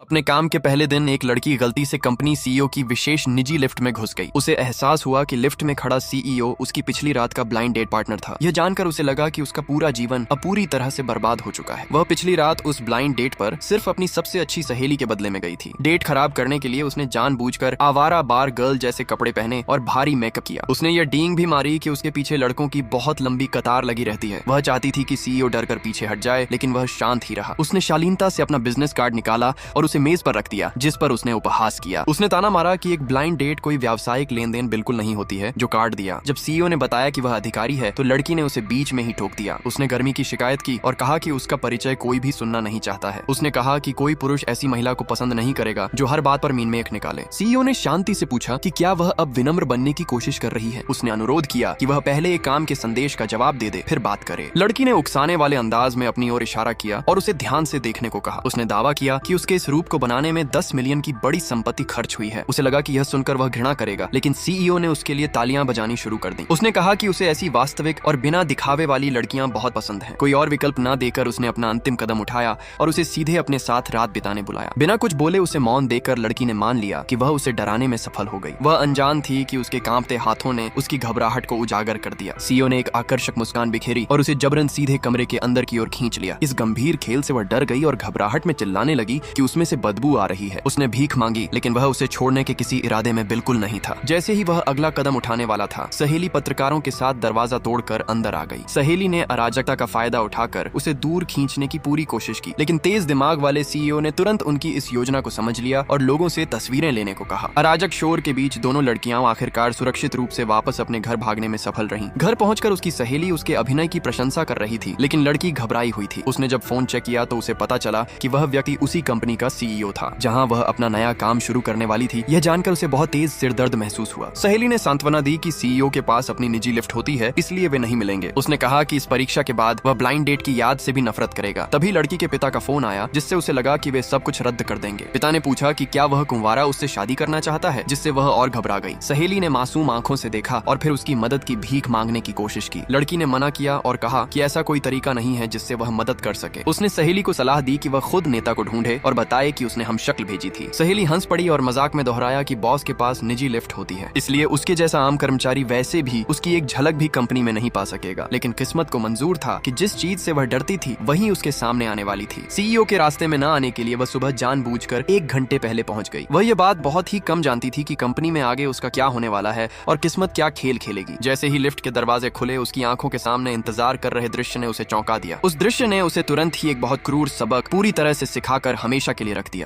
अपने काम के पहले दिन एक लड़की गलती से कंपनी सीईओ की विशेष निजी लिफ्ट में घुस गई। उसे एहसास हुआ कि लिफ्ट में खड़ा सीईओ उसकी पिछली रात का ब्लाइंड डेट पार्टनर था। यह जानकर उसे लगा कि उसका पूरा जीवन अब पूरी तरह से बर्बाद हो चुका है। वह पिछली रात उस ब्लाइंड डेट पर सिर्फ अपनी सबसे अच्छी सहेली के बदले में गई थी। डेट खराब करने के लिए उसने जानबूझकर आवारा बार गर्ल जैसे कपड़े पहने और भारी मेकअप किया। उसने यह डींग भी मारी कि उसके पीछे लड़कों की बहुत लंबी कतार लगी रहती है। वह चाहती थी कि सीईओ डर कर पीछे हट जाए, लेकिन वह शांत ही रहा। उसने शालीनता से अपना बिजनेस कार्ड निकाला और उसे मेज पर रख दिया, जिस पर उसने उपहास किया। उसने ताना मारा कि एक ब्लाइंड डेट कोई व्यावसायिक लेन देन बिल्कुल नहीं होती है जो कार्ड दिया। जब सीईओ ने बताया कि वह अधिकारी है तो लड़की ने उसे बीच में ही ठोक दिया। उसने गर्मी की शिकायत की और कहा कि उसका परिचय कोई भी सुनना नहीं चाहता है। उसने कहा कि कोई पुरुष ऐसी महिला को पसंद नहीं करेगा जो हर बात पर मीन मेख निकाले। सीईओ ने शांति से पूछा कि क्या वह अब विनम्र बनने की कोशिश कर रही है। उसने अनुरोध किया कि वह पहले एक काम के संदेश का जवाब दे दे, फिर बात करे। लड़की ने उकसाने वाले अंदाज में अपनी ओर इशारा किया और उसे ध्यान से देखने को कहा। उसने दावा किया कि उसके इस रूप को बनाने में 10 मिलियन की बड़ी संपत्ति खर्च हुई है। उसे लगा कि यह सुनकर वह घृणा करेगा, लेकिन सीईओ ने उसके लिए तालियां बजानी शुरू कर दी। उसने कहा कि उसे ऐसी वास्तविक और बिना दिखावे वाली लड़कियां बहुत पसंद हैं। कोई और विकल्प न देकर उसने अपना अंतिम कदम उठाया और उसे सीधे अपने साथ रात बिताने बुलाया। बिना कुछ बोले उसे मौन देकर लड़की ने मान लिया कि वह उसे डराने में सफल हो गई। वह अनजान थी कि उसके कांपते हाथों ने उसकी घबराहट को उजागर कर दिया। सीईओ ने एक आकर्षक मुस्कान बिखेरी और उसे जबरन सीधे कमरे के अंदर की ओर खींच लिया। इस गंभीर खेल से वह डर गई और घबराहट में चिल्लाने लगी कि उसमें से बदबू आ रही है। उसने भीख मांगी, लेकिन वह उसे छोड़ने के किसी इरादे में बिल्कुल नहीं था। जैसे ही वह अगला कदम उठाने वाला था, सहेली पत्रकारों के साथ दरवाजा तोड़कर अंदर आ गई। सहेली ने अराजकता का फायदा उठाकर उसे दूर खींचने की पूरी कोशिश की, लेकिन तेज दिमाग वाले सीईओ ने तुरंत उनकी इस योजना को समझ लिया और लोगों से तस्वीरें लेने को कहा। अराजक शोर के बीच दोनों लड़कियां आखिरकार सुरक्षित रूप से वापस अपने घर भागने में सफल रहीं। घर पहुंचकर उसकी सहेली उसके अभिनय की प्रशंसा कर रही थी, लेकिन लड़की घबराई हुई थी। उसने जब फोन चेक किया तो उसे पता चला कि वह व्यक्ति उसी कंपनी का सीईओ था जहां वह अपना नया काम शुरू करने वाली थी। यह जानकर उसे बहुत तेज सिरदर्द महसूस हुआ। सहेली ने सांत्वना दी कि सीईओ के पास अपनी निजी लिफ्ट होती है, इसलिए वे नहीं मिलेंगे। उसने कहा कि इस परीक्षा के बाद वह ब्लाइंड डेट की याद से भी नफरत करेगा। तभी लड़की के पिता का फोन आया, जिससे उसे लगा कि वे सब कुछ रद्द कर देंगे। पिता ने पूछा कि क्या वह कुंवारा उससे शादी करना चाहता है, जिससे वह और घबरा गई। सहेली ने मासूम आंखों से देखा और फिर उसकी मदद की भीख मांगने की कोशिश की। लड़की ने मना किया और कहा कि ऐसा कोई तरीका नहीं है जिससे वह मदद कर सके। उसने सहेली को सलाह दी कि वह खुद नेता को ढूंढे और बताए कि उसने हम शक्ल भेजी थी। सहेली हंस पड़ी और मजाक में दोहराया कि बॉस के पास निजी लिफ्ट होती है, इसलिए उसके जैसा आम कर्मचारी वैसे भी उसकी एक झलक भी कंपनी में नहीं पा सकेगा। लेकिन किस्मत को मंजूर था कि जिस चीज से वह डरती थी वही उसके सामने आने वाली थी। सीईओ के रास्ते में न आने के लिए वह सुबह जानबूझकर 1 घंटे पहले पहुंच गई। वह यह बात बहुत ही कम जानती थी कि कंपनी में आगे उसका क्या होने वाला है और किस्मत क्या खेल खेलेगी। जैसे ही लिफ्ट के दरवाजे खुले, उसकी आंखों के सामने इंतजार कर रहे दृश्य ने उसे चौंका दिया। उस दृश्य ने उसे तुरंत ही एक बहुत क्रूर सबक पूरी तरह से सिखाकर हमेशा के लिए रख दिया।